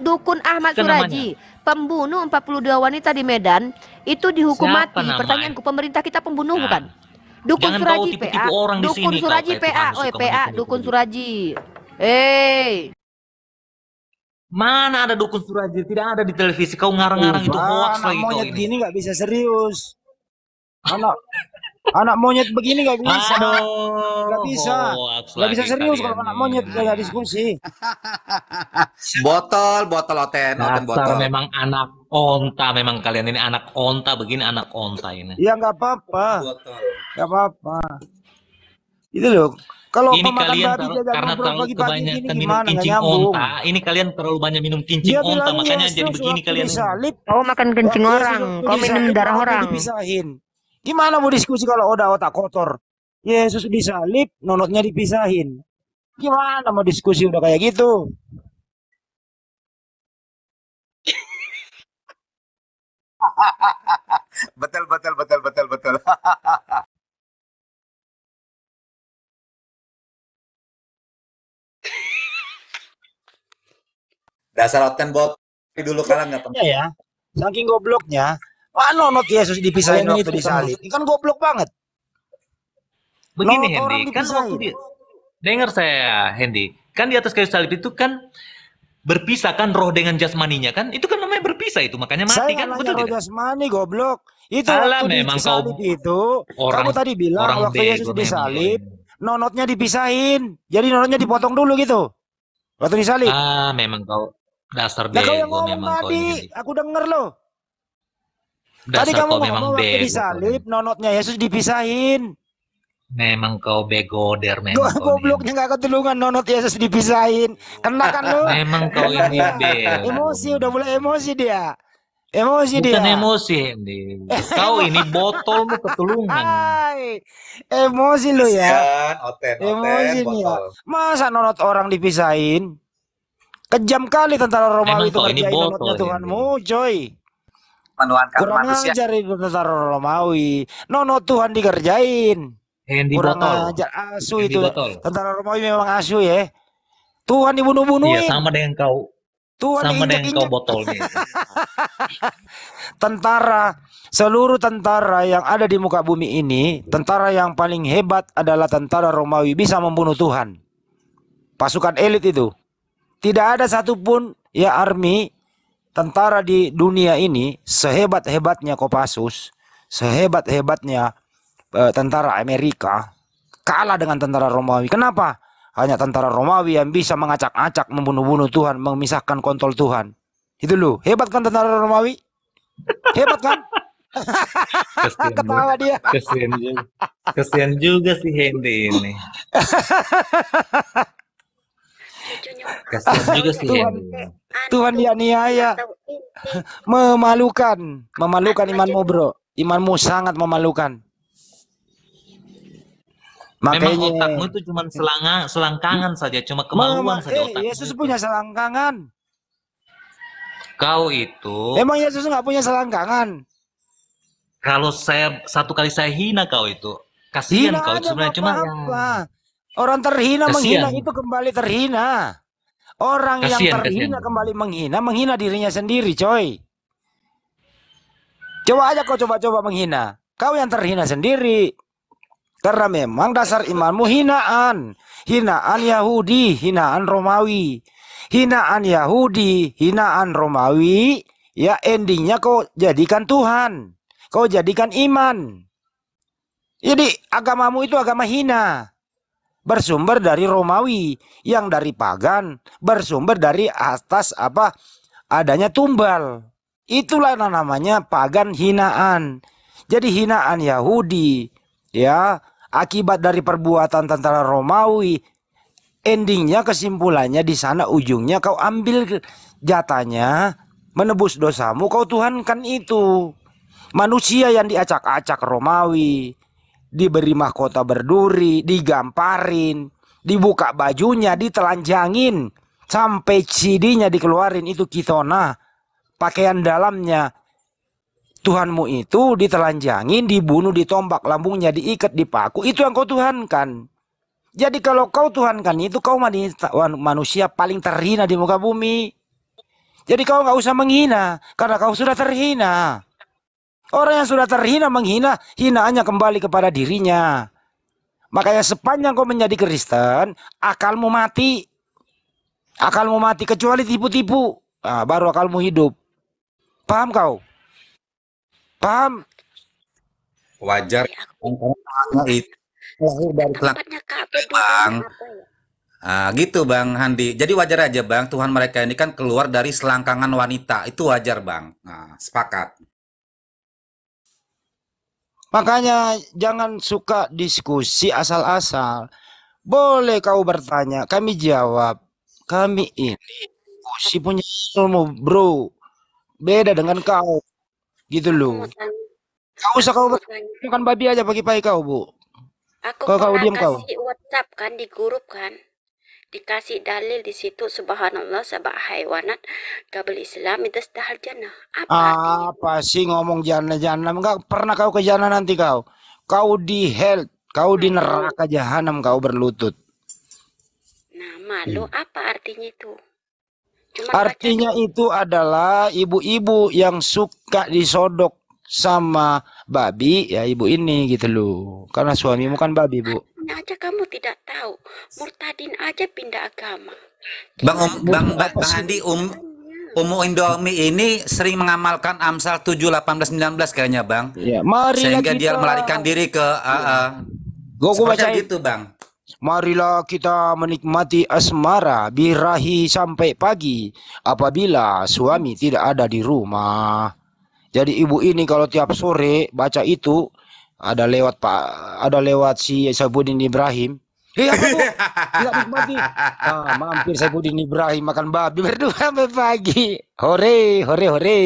dukun Ahmad Itu Suraji, pembunuh 42 wanita di Medan, itu dihukum Siapa mati. namanya? Pertanyaanku, pemerintah kita pembunuh Nah, bukan? Dukun jangan Suraji kau tipu-tipu PA, orang di Dukun sini, kau Suraji kayak PA, Tuhan oi suka PA, menipu-nipu Dukun gitu. Suraji. Mana ada Dukun Suraji? Tidak ada di televisi. Kau ngarang-ngarang itu hoax Anak lagi kau monyet ini. gini nggak bisa serius. Anak monyet begini nggak bisa. Nggak bisa. hoax Nggak bisa lagi serius kalian kalau anak ini. monyet kayak diskusi. Botol Oten Dasar botol. memang anak onta, memang kalian ini anak onta begini, anak onta ini. Ya nggak apa-apa. Botol. Nggak apa-apa. Itu loh. Kalau Ini pemakan kalian babi jajan karena ngobrol terlalu pagi-pagi gini kebanyakan minum gimana nggak kincing nyambung. onta. Ini kalian terlalu banyak minum kincing Dia onta, bilang makanya Yesus jadi begini waktu kalian ini. disalib, Kau makan kencing waktu orang, Yesus waktu kau minum disalib, darah nonotnya orang. dipisahin. Gimana mau diskusi kalau udah otak kotor? Yesus disalib, nonotnya dipisahin. Gimana mau diskusi udah kayak gitu? Betul. Dasar Oten bot dulu kalian nggak pernah. Ya, saking gobloknya, nonot Yesus dipisahin Kalian waktu itu disalib. Ini kan goblok banget. Begini Nonot orang Hendy, kan dipisahin. waktu dia dengar saya Hendy, kan di atas kayu salib itu kan berpisah kan roh dengan jasmaninya kan? Itu kan namanya berpisah itu, makanya mati Saya kan? nggak Betul nanya roh tidak? jasmani goblok. Itu Alah, waktu memang disalib kau itu, kamu tadi bilang orang waktu bego Yesus memang disalib, kau nonotnya dipisahin. Jadi nonotnya dipotong dulu gitu. Waktu disalib. ini. Memang kau dasar Nah, kau yang bego ngomong memang kau tadi, ini. aku denger loh. Tadi Dasar kamu kau memang ngomong waktu bego. disalib, nonotnya Yesus dipisahin. Memang kau begoder memang kau ini. Gobloknya nggak ketulungan nonot Yesus dipisahin. Kena kan lu? Memang kau ini bego. Emosi, udah mulai emosi dia. Emosi Bukan dia. emosi Hendy. Kau ini botolmu ketulungan. Hai, emosi lu ya. Oten Emosi nih ya. botol. Masa nonot orang dipisahin? Kejam kali tentara Romawi Memang itu kau ini kerjain botol, nonotnya Hendy. Tuhanmu, coy. Menuhankan Kurang manusia. ajar itu tentara Romawi. Nonot Tuhan dikerjain. Hendy Kurang botol. ajar asu Hendy itu. botol. Tentara Romawi memang asu ya. Tuhan Iya dibunuh-bunuhin. sama dengan kau. Tuhan Sama dengan kau diinjak-injak. botolnya. Tentara, seluruh tentara yang ada di muka bumi ini, tentara yang paling hebat adalah tentara Romawi, bisa membunuh Tuhan. Pasukan elit itu. Tidak ada satupun ya army, tentara di dunia ini, sehebat-hebatnya Kopassus, sehebat-hebatnya tentara Amerika, kalah dengan tentara Romawi. Kenapa? Hanya tentara Romawi yang bisa mengacak-acak, membunuh-bunuh Tuhan, memisahkan kontrol Tuhan. Itu loh, hebat kan tentara Romawi? Hebat kan? Kesian Ketawa dia. Kesian juga. Kesian juga si Hendy ini. Kesian juga si Hendy. Tuhan dianiaya. Memalukan. Memalukan imanmu bro. Imanmu sangat memalukan. Memang Makanya otakmu itu cuma selangkangan saja, cuma kemaluan saja otakmu. Yesus punya selangkangan. Kau itu, Emang Yesus nggak punya selangkangan? kalau satu kali saya hina kau itu, kasihan Hina kau aja itu sebenarnya, nggak cuma apa-apa. Orang terhina menghina kasihan, itu kembali terhina. Orang yang kasihan, terhina kasihan. kembali menghina dirinya sendiri, coy. Coba aja kau coba-coba menghina. Kau yang terhina sendiri. Karena memang dasar imanmu hinaan. Hinaan Yahudi, hinaan Romawi. Hinaan Yahudi, hinaan Romawi. Ya endingnya kau jadikan Tuhan. Kau jadikan iman. Jadi agamamu itu agama hina. Bersumber dari Romawi. Yang dari pagan. Bersumber dari atas apa adanya tumbal. Itulah namanya pagan hinaan. Jadi hinaan Yahudi, ya, akibat dari perbuatan tentara Romawi, endingnya kesimpulannya di sana ujungnya kau ambil jatahnya, menebus dosamu, kau tuhankan itu. Manusia yang diacak-acak Romawi, diberi mahkota berduri, digamparin, dibuka bajunya, ditelanjangin, sampai CD-nya dikeluarin itu kitona. Pakaian dalamnya Tuhanmu itu ditelanjangin, dibunuh, ditombak, lambungnya diikat, dipaku. Itu yang kau tuhankan. Jadi kalau kau tuhankan itu, kau manusia paling terhina di muka bumi. Jadi kau nggak usah menghina, karena kau sudah terhina. Orang yang sudah terhina menghina, hinaannya kembali kepada dirinya. Makanya sepanjang kau menjadi Kristen, akalmu mati. Akalmu mati kecuali tipu-tipu. Nah, baru akalmu hidup. Paham kau? Paham? Wajar. Karena itu lahir dari Tempatnya Ka'bah Bang. dulunya apa ya? Gitu Bang Handi. Jadi wajar aja Bang, Tuhan mereka ini kan keluar dari selangkangan wanita. Itu wajar Bang. Nah, sepakat. Makanya jangan suka diskusi asal-asal. Boleh kau bertanya, kami jawab. Kami ini diskusi punya ilmu, bro. Beda dengan kau. Gitu Aku loh. mau tanya, Kau usah aku kau mau tanya. kan babi aja pagi-pagi kau, Bu. Aku Kau pernah diam kau. kasih WhatsApp kan di grup kan. Dikasih dalil di situ subhanallah sabah haywanat qabl Islam idastahal jannah. Apa artinya? Apa sih ngomong jana-jana? Enggak pernah kau ke jana nanti kau. Kau di hell, kau di neraka jahanam kau berlutut. Nah, malu apa artinya itu? Cuma Artinya itu adalah ibu-ibu yang suka disodok sama babi, ya ibu ini gitu loh. Karena suamimu kan babi, Bu. artinya aja kamu tidak tahu. Murtadin aja pindah agama. Bang Handi, Umu Indomie ini sering mengamalkan Amsal 7, 18, 19 kayaknya Bang. Ya, marilah Sehingga dia kita. melarikan diri ke Gua seperti bacain. gitu Bang. Marilah kita menikmati asmara birahi sampai pagi apabila suami tidak ada di rumah. Jadi ibu ini kalau tiap sore baca itu ada lewat si Saifuddin Ibrahim. Apa Bu? Tidak nikmati. Mampir Saifuddin Ibrahim makan babi berdua sampai pagi. Hore, hore, hore.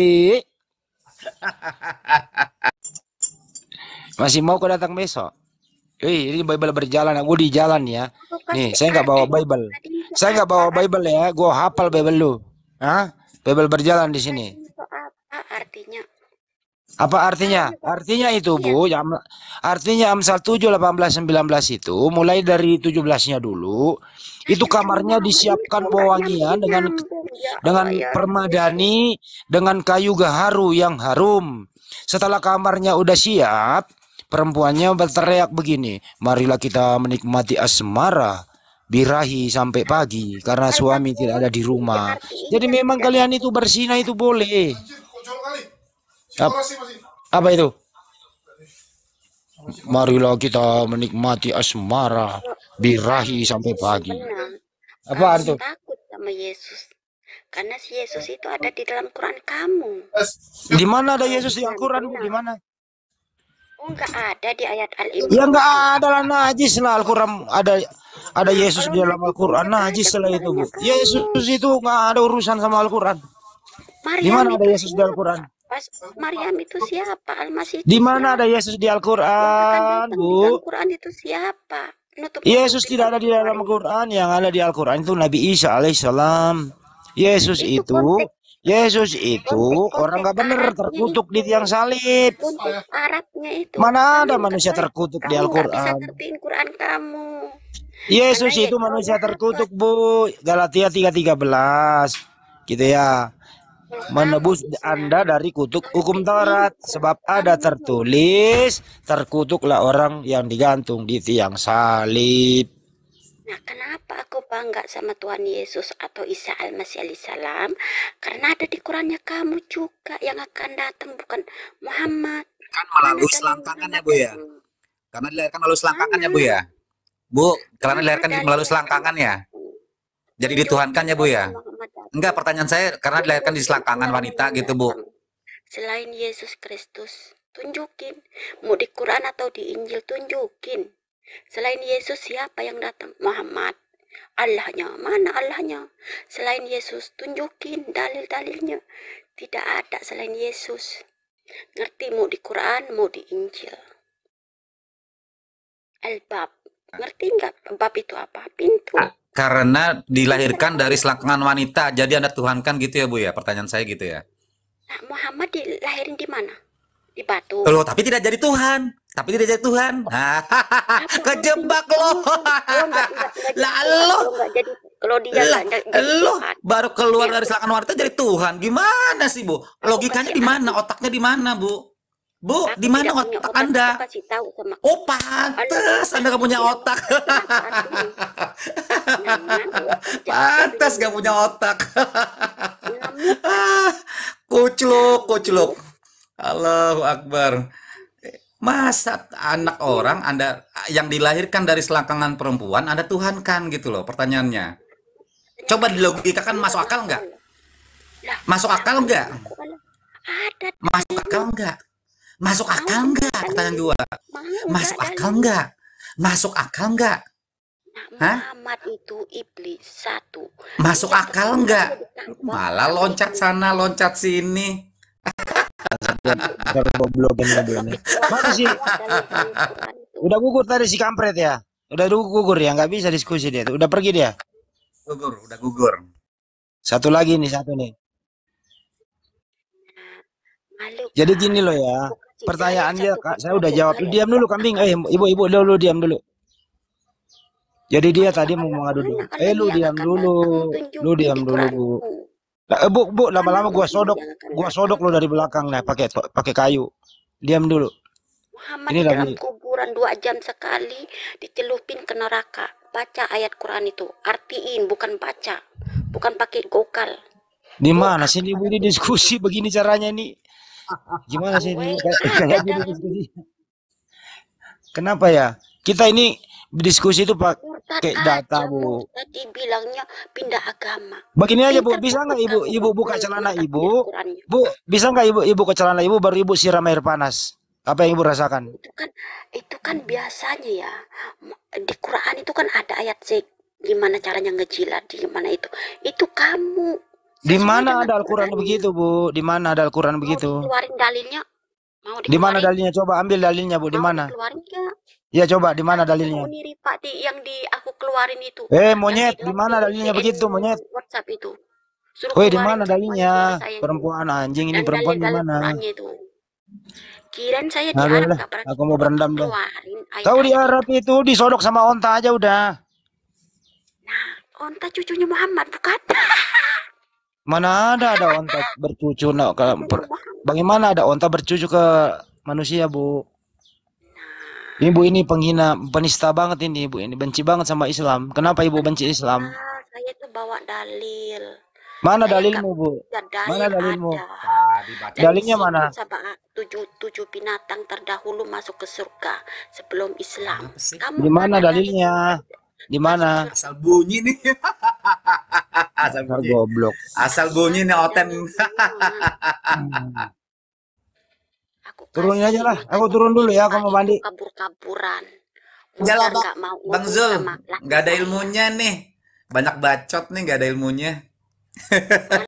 Masih mau kau datang besok? Ini Bible berjalan, aku di jalan ya. Nih, saya nggak bawa Bible. Saya nggak bawa Bible ya. Gua hafal Bible lu. Hah? Bible berjalan di sini. Apa artinya? Apa artinya? Artinya itu, Bu. Artinya Amsal 7, 18, 19 itu mulai dari 17-nya dulu. Itu kamarnya disiapkan wewangian dengan permadani, dengan kayu gaharu yang harum. Setelah kamarnya udah siap, perempuannya berteriak begini, marilah kita menikmati asmara birahi sampai pagi karena suami tidak ada di rumah. Jadi memang kalian itu berzina itu boleh. Apa itu? Marilah kita menikmati asmara birahi sampai pagi. Apa itu? Takut sama Yesus. Karena si Yesus itu ada di dalam Quran kamu. Di mana ada Yesus di Al-Quran, Bu? Di mana? Oh, enggak ada di ayat Al-Imran. Ya enggak ada lah, najis lah Al-Quran, ada Yesus di dalam Al-Quran, najis lah itu, Bu. Yesus itu enggak ada urusan sama Al-Quran. Di mana ada Yesus di Al-Quran? Pas Maryam itu siapa? Al-Masih Di mana ada Yesus di Al-Quran, Bu? Al-Quran itu siapa? Yesus tidak ada di dalam Al-Quran, yang ada di Al-Quran itu Nabi Isa alaihissalam. Yesus itu Yesus itu orang nggak bener, terkutuk di tiang salib. Konteks Arabnya itu. Mana ada Kamu manusia nggak- terkutuk di kamu nggak bisa Al-Quran? ngertiin Quran kamu. Yesus Karena itu ya, manusia Allah terkutuk, Bu. Galatia 3:13. Gitu ya. Menebus Anda dari kutuk hukum Taurat, sebab ada tertulis, terkutuklah orang yang digantung di tiang salib. Nah, kenapa aku bangga sama Tuhan Yesus atau Isa Al-Masih alaihissalam? Karena ada di Qurannya kamu juga yang akan datang, bukan Muhammad. Kan melalui Mana selangkangan ya, Muhammad Bu ya? itu? Karena dilahirkan melalui selangkangan ya, Bu ya? Bu, karena dilahirkan melalui selangkangan ya? Jadi dituhankan ya, Bu ya? Enggak, pertanyaan saya karena dilahirkan di selangkangan wanita gitu, Bu. Selain Yesus Kristus, tunjukin. Mau di Quran atau di Injil, tunjukin. Selain Yesus siapa yang datang? Muhammad. Allahnya, mana Allahnya? Selain Yesus, tunjukin dalil-dalilnya. Tidak ada selain Yesus. Ngerti, mau di Quran, mau di Injil. Al-Bab. Ngerti nggak bab itu apa? Pintu. Karena dilahirkan dari selangkangan wanita, jadi Anda tuhankan gitu ya, Bu ya? Pertanyaan saya gitu ya. Nah, Muhammad dilahirin di mana? Di batu. Loh, tapi tidak jadi Tuhan. Tapi tidak jadi Tuhan. Kejebak loh. Lah lo, Kalau dia nggak jadi lo Tuhan. baru keluar dari selangkangan wanita jadi Tuhan. Gimana sih, Bu? Logikanya di mana? Otaknya di mana, Bu? Bu, Aku di mana tidak punya otak otak, Anda? aku kasih tahu sama Oh, pantas Anda gak punya otak. Pantas gak punya otak. Kucluk, kucluk. Allahu Akbar. Masa anak orang Anda yang dilahirkan dari selangkangan perempuan Anda tuhankan gitu loh pertanyaannya. Coba dilogikakan masuk akal nggak? Masuk akal nggak? Ada. Masuk akal nggak? Masuk akal nggak? Pertanyaan dua. Masuk akal nggak? Masuk akal nggak? Hah? Muhammad itu iblis satu. Masuk akal nggak? Malah loncat sana, loncat sini. Mana sih? Udah gugur tadi si kampret ya? Udah gugur ya? Nggak bisa diskusi dia. Udah pergi dia. Gugur, udah gugur. Satu lagi nih, satu nih. Jadi gini loh ya. Pertanyaan dia, Kak, saya udah jawab. Lu diam dulu kambing. Ibu dulu diam dulu. Jadi dia tadi mau mengadu dulu. Lu diam dulu. Lu diam dulu, Bu. Nah, Bu, lama-lama gua sodok lu dari belakang nah pakai kayu. Diam dulu. Muhammad Ini di dalam lagi. kuburan 2 jam sekali dicelupin ke neraka. Baca ayat Quran itu, artiin bukan baca, bukan pakai gokal. Di mana sih Ibu ini diskusi begini caranya ini? Gimana sih ini? Kayak gini diskusi. Kenapa ya? Kita ini diskusi itu pakai data, Bu. Tadi bilangnya pindah agama. Begini aja, Bu. Bisa nggak Ibu buka celana Ibu? Bu, bisa nggak Ibu ke celana Ibu baru Ibu siram air panas? Apa yang Ibu rasakan? Itu kan biasanya ya. Di Quran itu kan ada ayat gimana caranya ngejilat, gimana itu. Itu kamu. Di mana ada Al-Quran begitu, Bu? Di mana ada Al-Quran begitu? Keluarin dalilnya. Mau Di mana dalilnya? Coba ambil dalilnya, Bu. Di mana? keluarin nggak? Ya, coba di mana dalilnya? Ini Pak yang di aku keluarin itu. Monyet, di mana dalilnya begitu, monyet? WhatsApp itu. Woi, di mana dalilnya? Perempuan anjing ini perempuan di mana? Kirain saya di Nah, Arab udah, nggak pernah aku mau berendam deh. keluarin Kau di Arab itu disodok sama onta aja udah. onta cucunya Muhammad bukan? Mana ada onta bercucu nak bagaimana ada onta bercucu ke manusia, Bu? Ibu ini penghina, penista banget ini, Ibu ini benci banget sama Islam. Kenapa Ibu benci Islam? Saya tuh bawa dalil. Mana dalilmu, Bu? Mana dalilmu? Dalilnya mana? Tujuh binatang terdahulu masuk ke surga sebelum Islam. Di mana dalilnya? Di mana? Asal bunyi nih. Asal bunyi. Goblok. Asal bunyi nih Oten. Turunin aja lah. Aku turun dulu ya, aku mau mandi. Kabur-kaburan. Jalan, Nggak mau Bang Zul. Nggak ada ilmunya nih. Banyak bacot nih, nggak ada ilmunya.